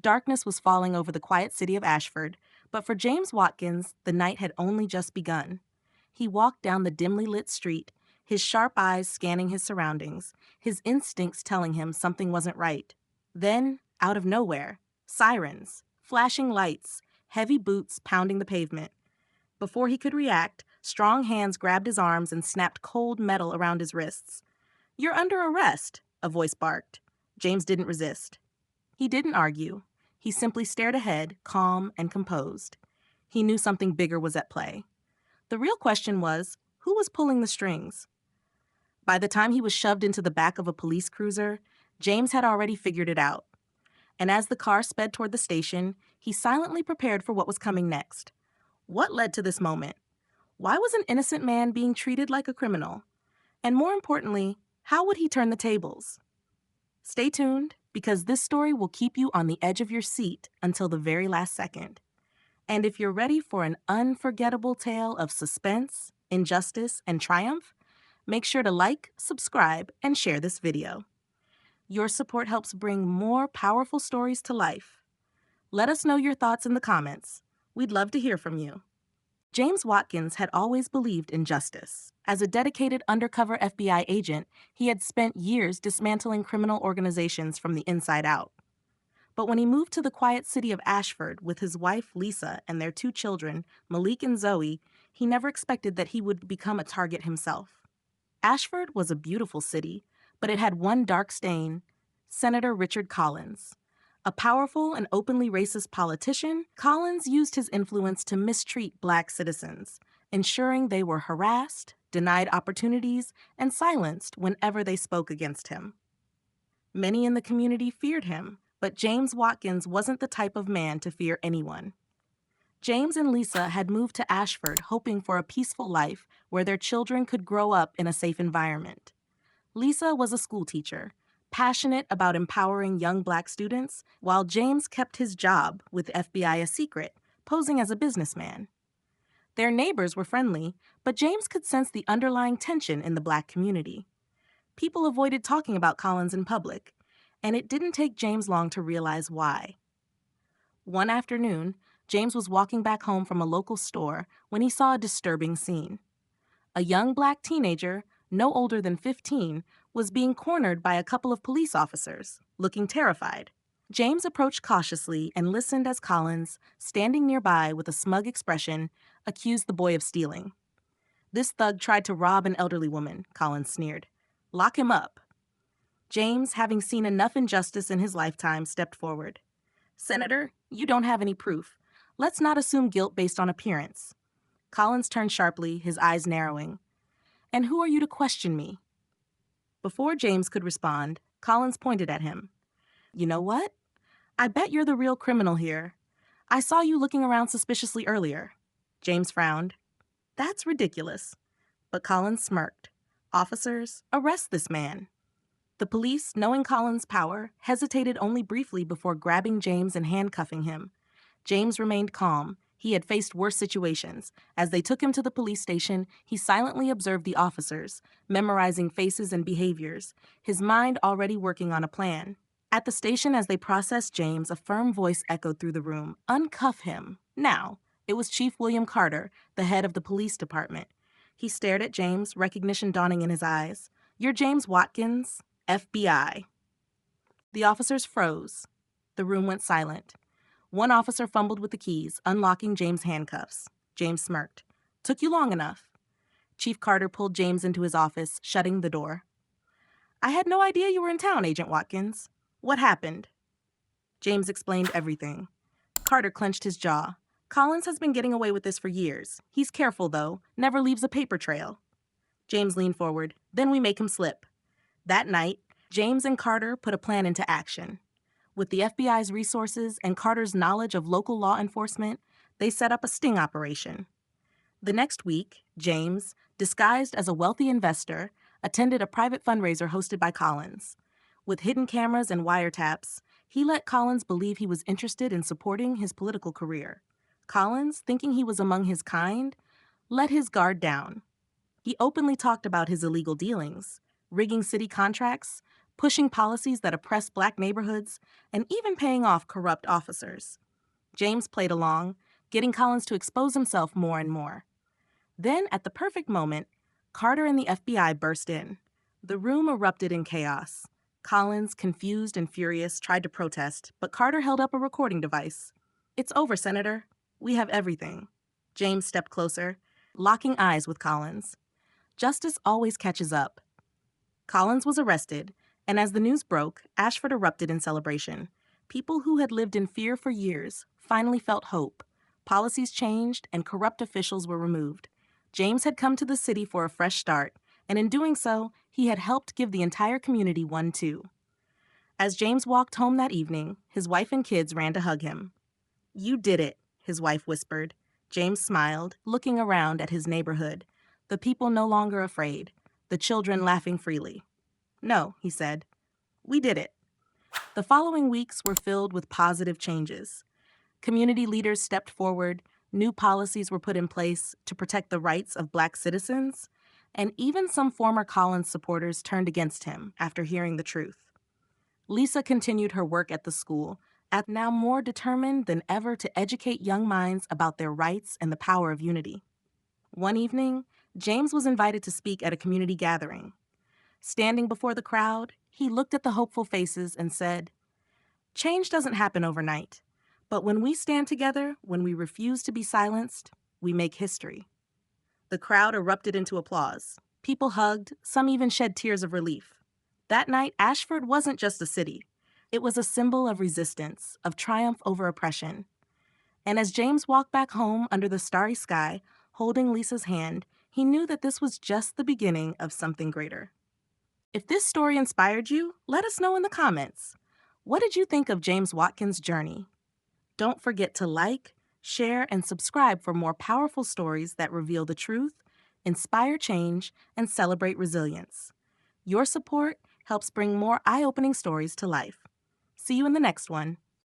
Darkness was falling over the quiet city of Ashford, but for James Watkins, the night had only just begun. He walked down the dimly lit street, his sharp eyes scanning his surroundings, his instincts telling him something wasn't right. Then, out of nowhere, sirens, flashing lights, heavy boots pounding the pavement. Before he could react, strong hands grabbed his arms and snapped cold metal around his wrists. "You're under arrest," a voice barked. James didn't resist. He didn't argue. He simply stared ahead, calm and composed. He knew something bigger was at play. The real question was, who was pulling the strings? By the time he was shoved into the back of a police cruiser, James had already figured it out. And as the car sped toward the station, he silently prepared for what was coming next. What led to this moment? Why was an innocent man being treated like a criminal? And more importantly, how would he turn the tables? Stay tuned, because this story will keep you on the edge of your seat until the very last second. And if you're ready for an unforgettable tale of suspense, injustice, and triumph, make sure to like, subscribe, and share this video. Your support helps bring more powerful stories to life. Let us know your thoughts in the comments. We'd love to hear from you. James Watkins had always believed in justice. As a dedicated undercover FBI agent, he had spent years dismantling criminal organizations from the inside out. But when he moved to the quiet city of Ashford with his wife Lisa and their 2 children, Malik and Zoe, he never expected that he would become a target himself. Ashford was a beautiful city, but it had one dark stain: Senator Richard Collins. A powerful and openly racist politician, Collins used his influence to mistreat Black citizens, ensuring they were harassed, denied opportunities, and silenced whenever they spoke against him. Many in the community feared him, but James Watkins wasn't the type of man to fear anyone. James and Lisa had moved to Ashford hoping for a peaceful life where their children could grow up in a safe environment. Lisa was a schoolteacher, passionate about empowering young Black students, while James kept his job with the FBI a secret, posing as a businessman. Their neighbors were friendly, but James could sense the underlying tension in the Black community. People avoided talking about Collins in public, and it didn't take James long to realize why. One afternoon, James was walking back home from a local store when he saw a disturbing scene. A young Black teenager, no older than 15, was being cornered by a couple of police officers, looking terrified. James approached cautiously and listened as Collins, standing nearby with a smug expression, accused the boy of stealing. "This thug tried to rob an elderly woman," Collins sneered. "Lock him up." James, having seen enough injustice in his lifetime, stepped forward. "Senator, you don't have any proof. Let's not assume guilt based on appearance." Collins turned sharply, his eyes narrowing. "And who are you to question me?" Before James could respond, Collins pointed at him. "You know what? I bet you're the real criminal here. I saw you looking around suspiciously earlier." James frowned. "That's ridiculous." But Collins smirked. "Officers, arrest this man." The police, knowing Collins' power, hesitated only briefly before grabbing James and handcuffing him. James remained calm. He had faced worse situations. As they took him to the police station, he silently observed the officers, memorizing faces and behaviors, his mind already working on a plan. At the station, as they processed James, a firm voice echoed through the room. "Uncuff him. Now." It was Chief William Carter, the head of the police department. He stared at James, recognition dawning in his eyes. "You're James Watkins, FBI." The officers froze. The room went silent. One officer fumbled with the keys, unlocking James' handcuffs. James smirked. "Took you long enough." Chief Carter pulled James into his office, shutting the door. "I had no idea you were in town, Agent Watkins. What happened?" James explained everything. Carter clenched his jaw. "Collins has been getting away with this for years. He's careful, though, never leaves a paper trail." James leaned forward. "Then we make him slip." That night, James and Carter put a plan into action. With the FBI's resources and Carter's knowledge of local law enforcement, they set up a sting operation. The next week, James, disguised as a wealthy investor, attended a private fundraiser hosted by Collins. With hidden cameras and wiretaps, he let Collins believe he was interested in supporting his political career. Collins, thinking he was among his kind, let his guard down. He openly talked about his illegal dealings, rigging city contracts, pushing policies that oppress Black neighborhoods, and even paying off corrupt officers. James played along, getting Collins to expose himself more and more. Then, at the perfect moment, Carter and the FBI burst in. The room erupted in chaos. Collins, confused and furious, tried to protest, but Carter held up a recording device. "It's over, Senator. We have everything." James stepped closer, locking eyes with Collins. Justice always catches up. Collins was arrested, and as the news broke, Ashford erupted in celebration. People who had lived in fear for years finally felt hope. Policies changed, and corrupt officials were removed. James had come to the city for a fresh start, and in doing so, he had helped give the entire community one too. As James walked home that evening, his wife and kids ran to hug him. "You did it," his wife whispered. James smiled, looking around at his neighborhood. The people no longer afraid, the children laughing freely. "No," he said. "We did it." The following weeks were filled with positive changes. Community leaders stepped forward, new policies were put in place to protect the rights of Black citizens, and even some former Collins supporters turned against him after hearing the truth. Lisa continued her work at the school, now more determined than ever to educate young minds about their rights and the power of unity. One evening, James was invited to speak at a community gathering. Standing before the crowd, he looked at the hopeful faces and said, "Change doesn't happen overnight, but when we stand together, when we refuse to be silenced, we make history." The crowd erupted into applause. People hugged, some even shed tears of relief. That night, Ashford wasn't just a city. It was a symbol of resistance, of triumph over oppression. And as James walked back home under the starry sky, holding Lisa's hand, he knew that this was just the beginning of something greater. If this story inspired you, let us know in the comments. What did you think of James Watkins' journey? Don't forget to like, share, and subscribe for more powerful stories that reveal the truth, inspire change, and celebrate resilience. Your support helps bring more eye-opening stories to life. See you in the next one.